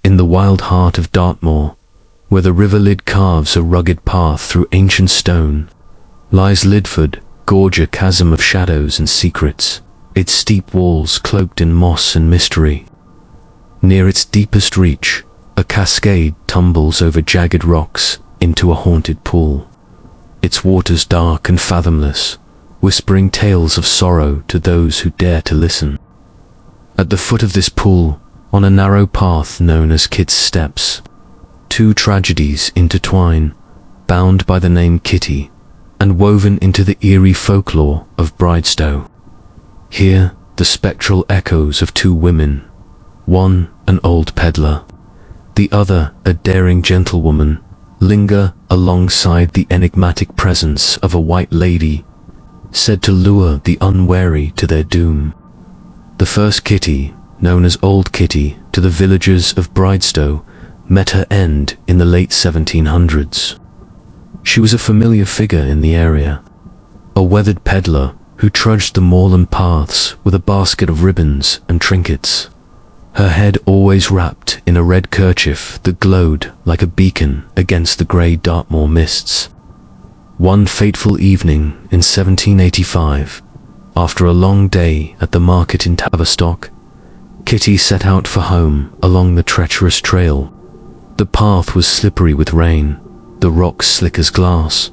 in the wild heart of Dartmoor, where the river Lyd carves a rugged path through ancient stone, lies Lydford Gorge, a chasm of shadows and secrets, its steep walls cloaked in moss and mystery. Near its deepest reach, a cascade tumbles over jagged rocks into a haunted pool, its waters dark and fathomless, whispering tales of sorrow to those who dare to listen. At the foot of this pool, on a narrow path known as Kit's Steps, two tragedies intertwine, bound by the name Kitty and woven into the eerie folklore of Bridestow. Here, the spectral echoes of two women, one an old peddler, the other a daring gentlewoman, linger alongside the enigmatic presence of a white lady, said to lure the unwary to their doom. The first Kitty, known as Old Kitty to the villagers of Bridestow, met her end in the late 1700s. She was a familiar figure in the area, a weathered peddler who trudged the moorland paths with a basket of ribbons and trinkets, her head always wrapped in a red kerchief that glowed like a beacon against the grey Dartmoor mists. One fateful evening in 1785, after a long day at the market in Tavistock, Kitty set out for home along the treacherous trail. The path was slippery with rain, the rocks slick as glass,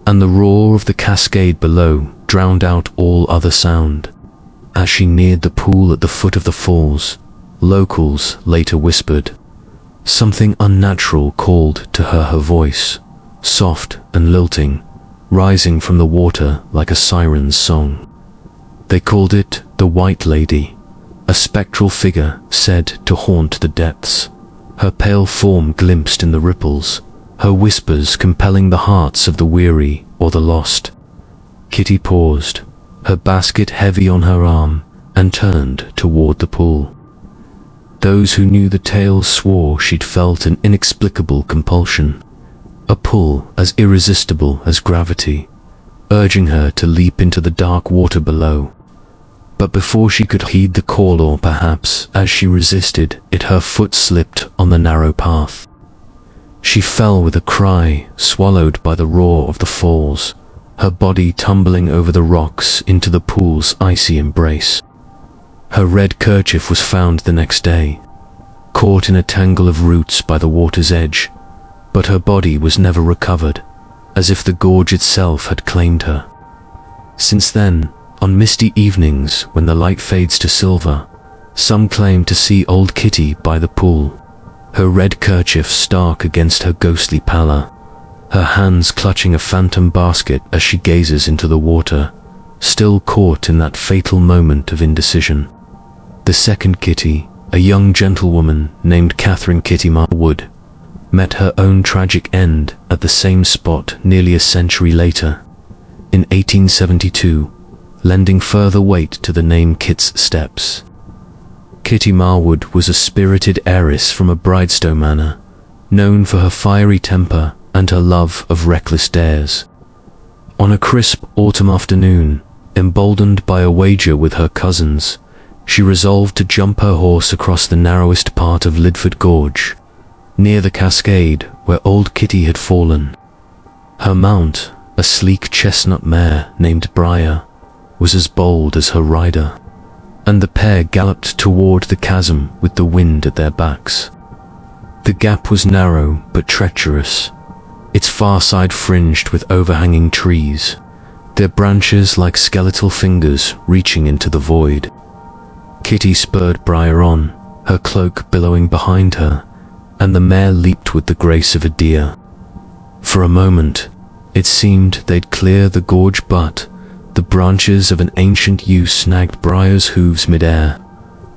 and the roar of the cascade below drowned out all other sound. As she neared the pool at the foot of the falls, locals later whispered, something unnatural called to her voice, soft and lilting, rising from the water like a siren's song. They called it the White Lady, a spectral figure said to haunt the depths, her pale form glimpsed in the ripples, her whispers compelling the hearts of the weary or the lost. Kitty paused, her basket heavy on her arm, and turned toward the pool. Those who knew the tale swore she'd felt an inexplicable compulsion, a pull as irresistible as gravity, urging her to leap into the dark water below. But before she could heed the call, or perhaps as she resisted it, her foot slipped on the narrow path. She fell with a cry, swallowed by the roar of the falls, her body tumbling over the rocks into the pool's icy embrace. Her red kerchief was found the next day, caught in a tangle of roots by the water's edge, but her body was never recovered, as if the gorge itself had claimed her. Since then, on misty evenings when the light fades to silver, some claim to see Old Kitty by the pool, her red kerchief stark against her ghostly pallor, her hands clutching a phantom basket as she gazes into the water, still caught in that fatal moment of indecision. The second Kitty, a young gentlewoman named Catherine Kitty Marwood, met her own tragic end at the same spot nearly a century later, in 1872, lending further weight to the name Kit's Steps. Kitty Marwood was a spirited heiress from a Bridestow manor, known for her fiery temper and her love of reckless dares. On a crisp autumn afternoon, emboldened by a wager with her cousins, she resolved to jump her horse across the narrowest part of Lydford Gorge, near the cascade where Old Kitty had fallen. Her mount, a sleek chestnut mare named Briar, was as bold as her rider, and the pair galloped toward the chasm with the wind at their backs. The gap was narrow but treacherous, its far side fringed with overhanging trees, their branches like skeletal fingers reaching into the void. Kitty spurred Briar on, her cloak billowing behind her, and the mare leaped with the grace of a deer. For a moment, it seemed they'd clear the gorge, but the branches of an ancient yew snagged Briar's hooves mid-air,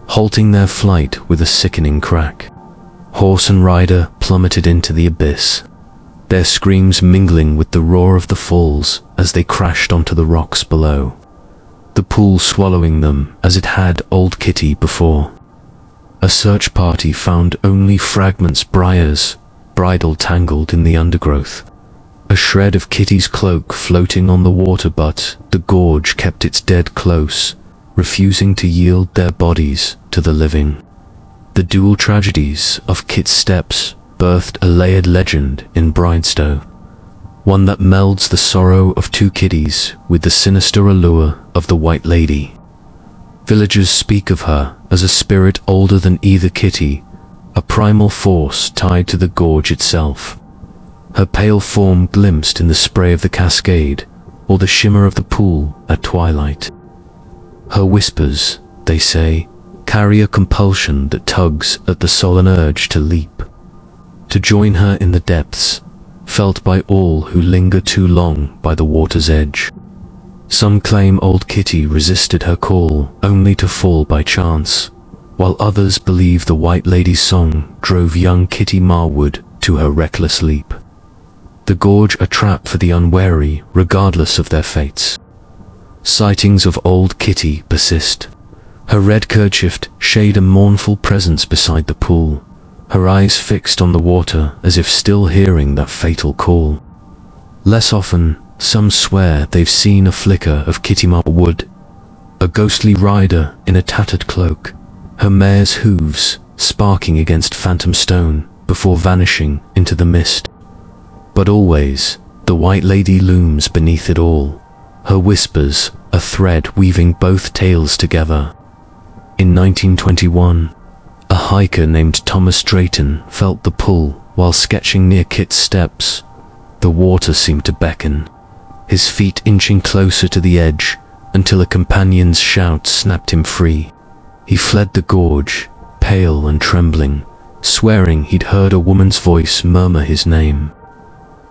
halting their flight with a sickening crack. Horse and rider plummeted into the abyss, their screams mingling with the roar of the falls as they crashed onto the rocks below, the pool swallowing them as it had Old Kitty before. A search party found only fragments, Briar's bridle tangled in the undergrowth, a shred of Kitty's cloak floating on the water, but the gorge kept its dead close, refusing to yield their bodies to the living. The dual tragedies of Kit's Steps birthed a layered legend in Bridestow, one that melds the sorrow of two kiddies with the sinister allure of the White Lady. Villagers speak of her as a spirit older than either kitty, a primal force tied to the gorge itself. Her pale form glimpsed in the spray of the cascade or the shimmer of the pool at twilight. Her whispers, they say, carry a compulsion that tugs at the sullen urge to leap, to join her in the depths, felt by all who linger too long by the water's edge. Some claim old Kitty resisted her call only to fall by chance, while others believe the White Lady's song drove young Kitty Marwood to her reckless leap. The gorge a trap for the unwary regardless of their fates. Sightings of old Kitty persist. Her red kerchief shade a mournful presence beside the pool, her eyes fixed on the water as if still hearing that fatal call. Less often, some swear they've seen a flicker of Kitty Marwood, a ghostly rider in a tattered cloak, her mare's hooves sparking against phantom stone before vanishing into the mist. But always, the White Lady looms beneath it all, her whispers a thread weaving both tales together. In 1921, a hiker named Thomas Drayton felt the pull while sketching near Kit's Steps. The water seemed to beckon, his feet inching closer to the edge until a companion's shout snapped him free. He fled the gorge, pale and trembling, swearing he'd heard a woman's voice murmur his name.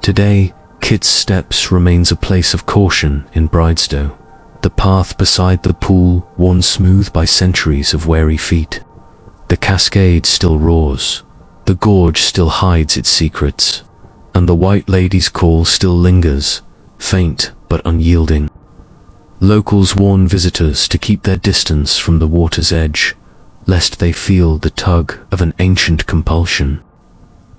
Today, Kit's Steps remains a place of caution in Bridestow, the path beside the pool worn smooth by centuries of wary feet. The cascade still roars, the gorge still hides its secrets, and the White Lady's call still lingers, faint but unyielding. Locals warn visitors to keep their distance from the water's edge, lest they feel the tug of an ancient compulsion.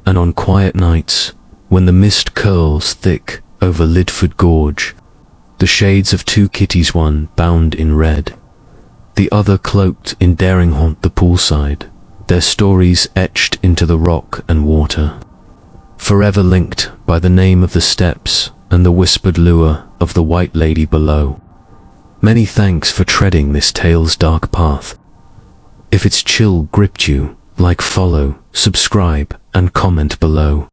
And on quiet nights, when the mist curls thick over Lydford Gorge, the shades of two kitties, one bound in red, the other cloaked in daring, haunt the poolside, their stories etched into the rock and water, forever linked by the name of the steps and the whispered lure of the White Lady below. Many thanks for treading this tale's dark path. If its chill gripped you, like, follow, subscribe, and comment below.